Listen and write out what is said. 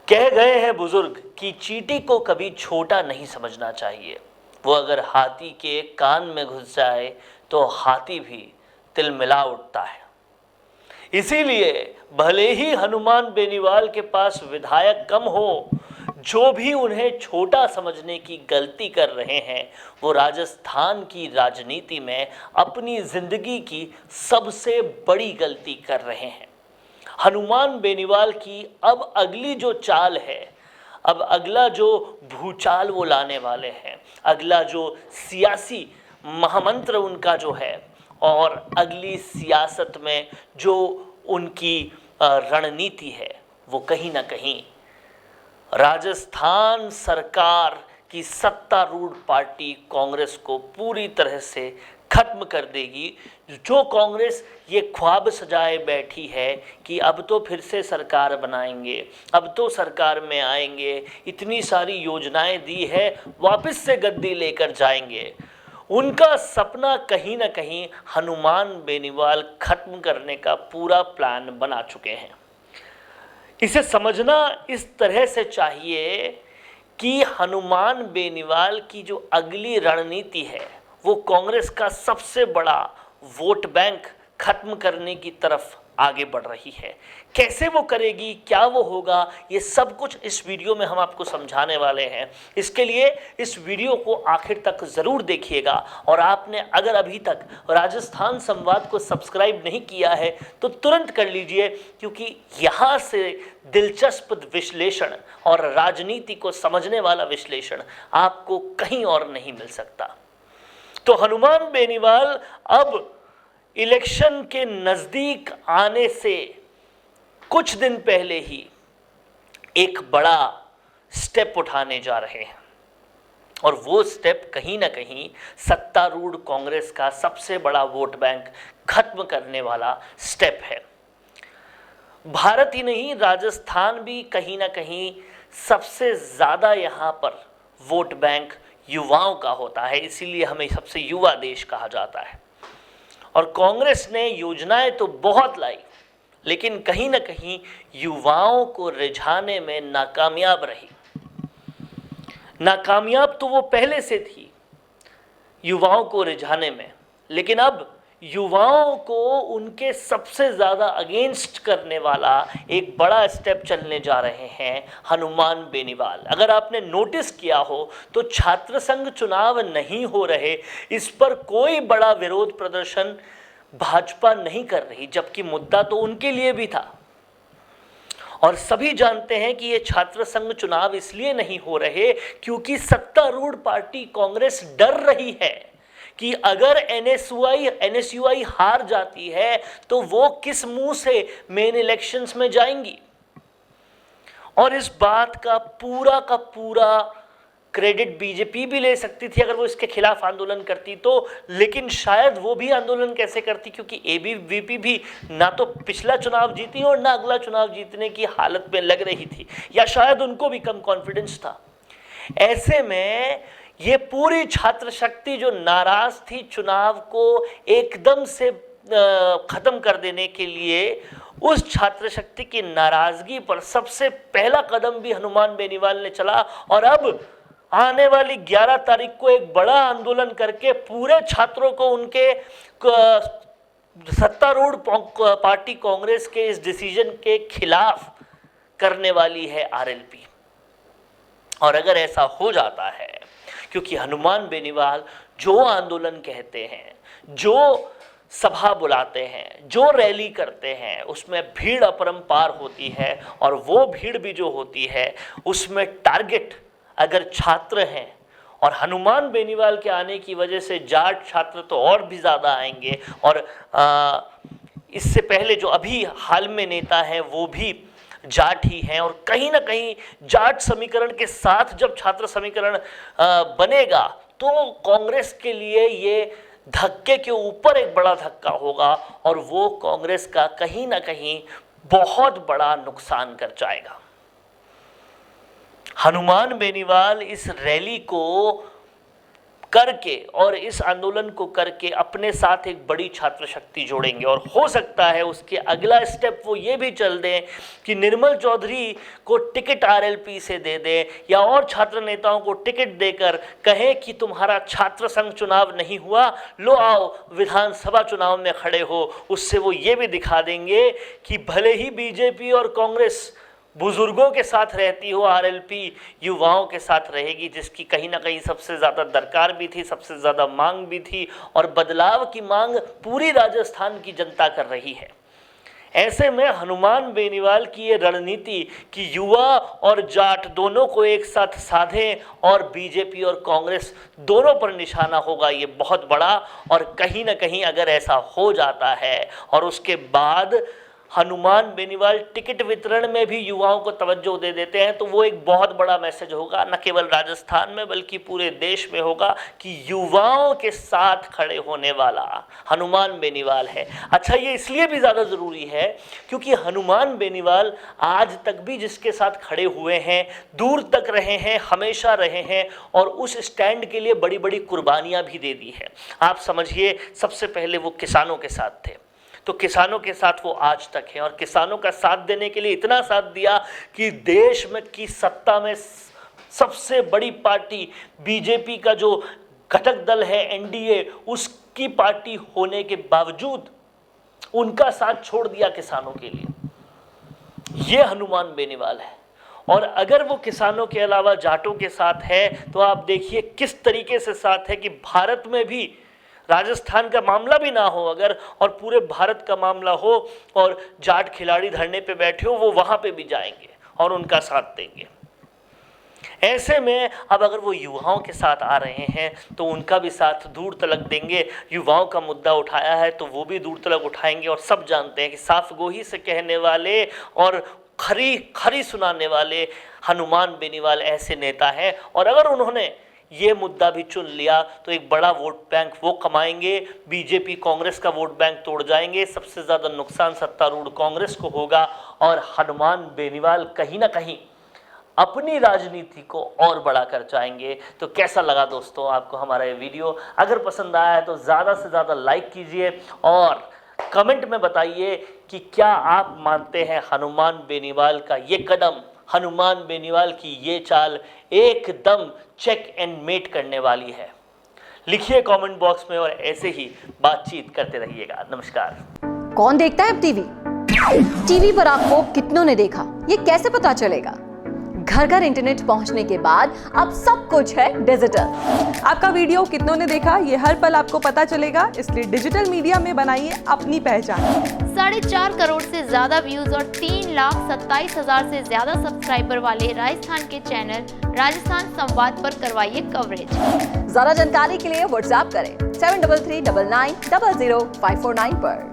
कह गए हैं बुजुर्ग कि चींटी को कभी छोटा नहीं समझना चाहिए। वो अगर हाथी के कान में घुस जाए तो हाथी भी तिलमिला उठता है। इसीलिए भले ही हनुमान बेनीवाल के पास विधायक कम हो, जो भी उन्हें छोटा समझने की गलती कर रहे हैं वो राजस्थान की राजनीति में अपनी जिंदगी की सबसे बड़ी गलती कर रहे हैं। हनुमान बेनीवाल की अब अगली जो चाल है, अब अगला जो भूचाल वो लाने वाले हैं, अगला जो सियासी महामंत्र उनका जो है और अगली सियासत में जो उनकी रणनीति है, वो कहीं ना कहीं राजस्थान सरकार की सत्तारूढ़ पार्टी कांग्रेस को पूरी तरह से खत्म कर देगी। जो कांग्रेस ये ख्वाब सजाए बैठी है कि अब तो फिर से सरकार बनाएंगे, अब तो सरकार में आएंगे, इतनी सारी योजनाएं दी है, वापस से गद्दी लेकर जाएंगे, उनका सपना कहीं ना कहीं हनुमान बेनीवाल खत्म करने का पूरा प्लान बना चुके हैं। इसे समझना इस तरह से चाहिए कि हनुमान बेनीवाल की जो अगली रणनीति है वो कांग्रेस का सबसे बड़ा वोट बैंक खत्म करने की तरफ आगे बढ़ रही है। कैसे वो करेगी, क्या वो होगा, ये सब कुछ इस वीडियो में हम आपको समझाने वाले हैं। इसके लिए इस वीडियो को आखिर तक ज़रूर देखिएगा और आपने अगर अभी तक राजस्थान संवाद को सब्सक्राइब नहीं किया है तो तुरंत कर लीजिए, क्योंकि यहाँ से दिलचस्प विश्लेषण और राजनीति को समझने वाला विश्लेषण आपको कहीं और नहीं मिल सकता। तो हनुमान बेनीवाल अब इलेक्शन के नज़दीक आने से कुछ दिन पहले ही एक बड़ा स्टेप उठाने जा रहे हैं और वो स्टेप कहीं ना कहीं सत्तारूढ़ कांग्रेस का सबसे बड़ा वोट बैंक खत्म करने वाला स्टेप है। भारत ही नहीं, राजस्थान भी कहीं ना कहीं सबसे ज़्यादा यहाँ पर वोट बैंक युवाओं का होता है, इसीलिए हमें सबसे युवा देश कहा जाता है। और कांग्रेस ने योजनाएं तो बहुत लाई, लेकिन कहीं ना कहीं युवाओं को रिझाने में नाकामयाब रही। नाकामयाब तो वो पहले से थी युवाओं को रिझाने में, लेकिन अब युवाओं को उनके सबसे ज़्यादा अगेंस्ट करने वाला एक बड़ा स्टेप चलने जा रहे हैं हनुमान बेनीवाल। अगर आपने नोटिस किया हो तो छात्र संघ चुनाव नहीं हो रहे, इस पर कोई बड़ा विरोध प्रदर्शन भाजपा नहीं कर रही, जबकि मुद्दा तो उनके लिए भी था। और सभी जानते हैं कि ये छात्र संघ चुनाव इसलिए नहीं हो रहे क्योंकि सत्तारूढ़ पार्टी कांग्रेस डर रही है कि अगर एनएसयूआई हार जाती है तो वो किस मुंह से मेन इलेक्शंस में जाएंगी। और इस बात का पूरा क्रेडिट बीजेपी भी ले सकती थी अगर वो इसके खिलाफ आंदोलन करती तो, लेकिन शायद वो भी आंदोलन कैसे करती, क्योंकि एबीवीपी भी ना तो पिछला चुनाव जीती और ना अगला चुनाव जीतने की हालत में लग रही थी, या शायद उनको भी कम कॉन्फिडेंस था। ऐसे में ये पूरी छात्र शक्ति जो नाराज थी चुनाव को एकदम से खत्म कर देने के लिए, उस छात्र शक्ति की नाराजगी पर सबसे पहला कदम भी हनुमान बेनीवाल ने चला और अब आने वाली 11 तारीख को एक बड़ा आंदोलन करके पूरे छात्रों को उनके सत्तारूढ़ पार्टी कांग्रेस के इस डिसीजन के खिलाफ करने वाली है आरएलपी। और अगर ऐसा हो जाता है, क्योंकि हनुमान बेनीवाल जो आंदोलन कहते हैं, जो सभा बुलाते हैं, जो रैली करते हैं, उसमें भीड़ अपरंपार होती है और वो भीड़ भी जो होती है उसमें टारगेट अगर छात्र हैं, और हनुमान बेनीवाल के आने की वजह से जाट छात्र तो और भी ज़्यादा आएंगे। और इससे पहले जो अभी हाल में नेता हैं वो भी जाट ही हैं, और कहीं ना कहीं जाट समीकरण के साथ जब छात्र समीकरण बनेगा तो कांग्रेस के लिए ये धक्के के ऊपर एक बड़ा धक्का होगा और वो कांग्रेस का कहीं ना कहीं बहुत बड़ा नुकसान कर जाएगा। हनुमान बेनीवाल इस रैली को करके और इस आंदोलन को करके अपने साथ एक बड़ी छात्र शक्ति जोड़ेंगे। और हो सकता है उसके अगला स्टेप वो ये भी चल दें कि निर्मल चौधरी को टिकट आरएलपी से दे दें या और छात्र नेताओं को टिकट देकर कहें कि तुम्हारा छात्र संघ चुनाव नहीं हुआ, लो आओ विधानसभा चुनाव में खड़े हो। उससे वो ये भी दिखा देंगे कि भले ही बीजेपी और कांग्रेस बुजुर्गों के साथ रहती हो, आरएलपी युवाओं के साथ रहेगी, जिसकी कहीं ना कहीं सबसे ज़्यादा दरकार भी थी, सबसे ज़्यादा मांग भी थी और बदलाव की मांग पूरी राजस्थान की जनता कर रही है। ऐसे में हनुमान बेनीवाल की ये रणनीति कि युवा और जाट दोनों को एक साथ साधें और बीजेपी और कांग्रेस दोनों पर निशाना होगा, ये बहुत बड़ा। और कहीं ना कहीं अगर ऐसा हो जाता है और उसके बाद हनुमान बेनीवाल टिकट वितरण में भी युवाओं को तवज्जो दे देते हैं, तो वो एक बहुत बड़ा मैसेज होगा, न केवल राजस्थान में बल्कि पूरे देश में होगा कि युवाओं के साथ खड़े होने वाला हनुमान बेनीवाल है। अच्छा, ये इसलिए भी ज़्यादा ज़रूरी है क्योंकि हनुमान बेनीवाल आज तक भी जिसके साथ खड़े हुए हैं, दूर तक रहे हैं, हमेशा रहे हैं और उस स्टैंड के लिए बड़ी बड़ी कुर्बानियाँ भी दे दी है। आप समझिए, सबसे पहले वो किसानों के साथ थे, तो किसानों के साथ वो आज तक है और किसानों का साथ देने के लिए इतना साथ दिया कि देश में की सत्ता में सबसे बड़ी पार्टी बीजेपी का जो घटक दल है एनडीए, उसकी पार्टी होने के बावजूद उनका साथ छोड़ दिया किसानों के लिए। ये हनुमान बेनीवाल है। और अगर वो किसानों के अलावा जाटों के साथ है तो आप देखिए किस तरीके से साथ है कि भारत में भी राजस्थान का मामला भी ना हो अगर और पूरे भारत का मामला हो और जाट खिलाड़ी धरने पे बैठे हो, वो वहाँ पे भी जाएंगे और उनका साथ देंगे। ऐसे में अब अगर वो युवाओं के साथ आ रहे हैं तो उनका भी साथ दूर तलक देंगे। युवाओं का मुद्दा उठाया है तो वो भी दूर तलक उठाएंगे। और सब जानते हैं कि साफ गोही से कहने वाले और खरी खरी सुनाने वाले हनुमान बेनीवाल ऐसे नेता हैं। और अगर उन्होंने ये मुद्दा भी चुन लिया तो एक बड़ा वोट बैंक वो कमाएंगे, बीजेपी कांग्रेस का वोट बैंक तोड़ जाएंगे। सबसे ज़्यादा नुकसान सत्तारूढ़ कांग्रेस को होगा और हनुमान बेनीवाल कहीं ना कहीं अपनी राजनीति को और बड़ा कर जाएंगे। तो कैसा लगा दोस्तों आपको हमारा ये वीडियो? अगर पसंद आया है तो ज़्यादा से ज़्यादा लाइक कीजिए और कमेंट में बताइए कि क्या आप मानते हैं हनुमान बेनीवाल का ये कदम, हनुमान बेनीवाल की ये चाल एकदम चेक एंड मेट करने वाली है। लिखिए कमेंट बॉक्स में और ऐसे ही बातचीत करते रहिएगा। नमस्कार। कौन देखता है अब टीवी? टीवी पर आपको कितनों ने देखा, ये कैसे पता चलेगा? घर घर इंटरनेट पहुंचने के बाद अब सब कुछ है डिजिटल। आपका वीडियो कितनों ने देखा ये हर पल आपको पता चलेगा, इसलिए डिजिटल मीडिया में बनाइए अपनी पहचान। 4.5 करोड़ से ज्यादा व्यूज और 3,27,000 से ज्यादा सब्सक्राइबर वाले राजस्थान के चैनल राजस्थान संवाद पर करवाइए कवरेज। ज्यादा जानकारी के लिए व्हाट्सएप करें 7339900549 पर।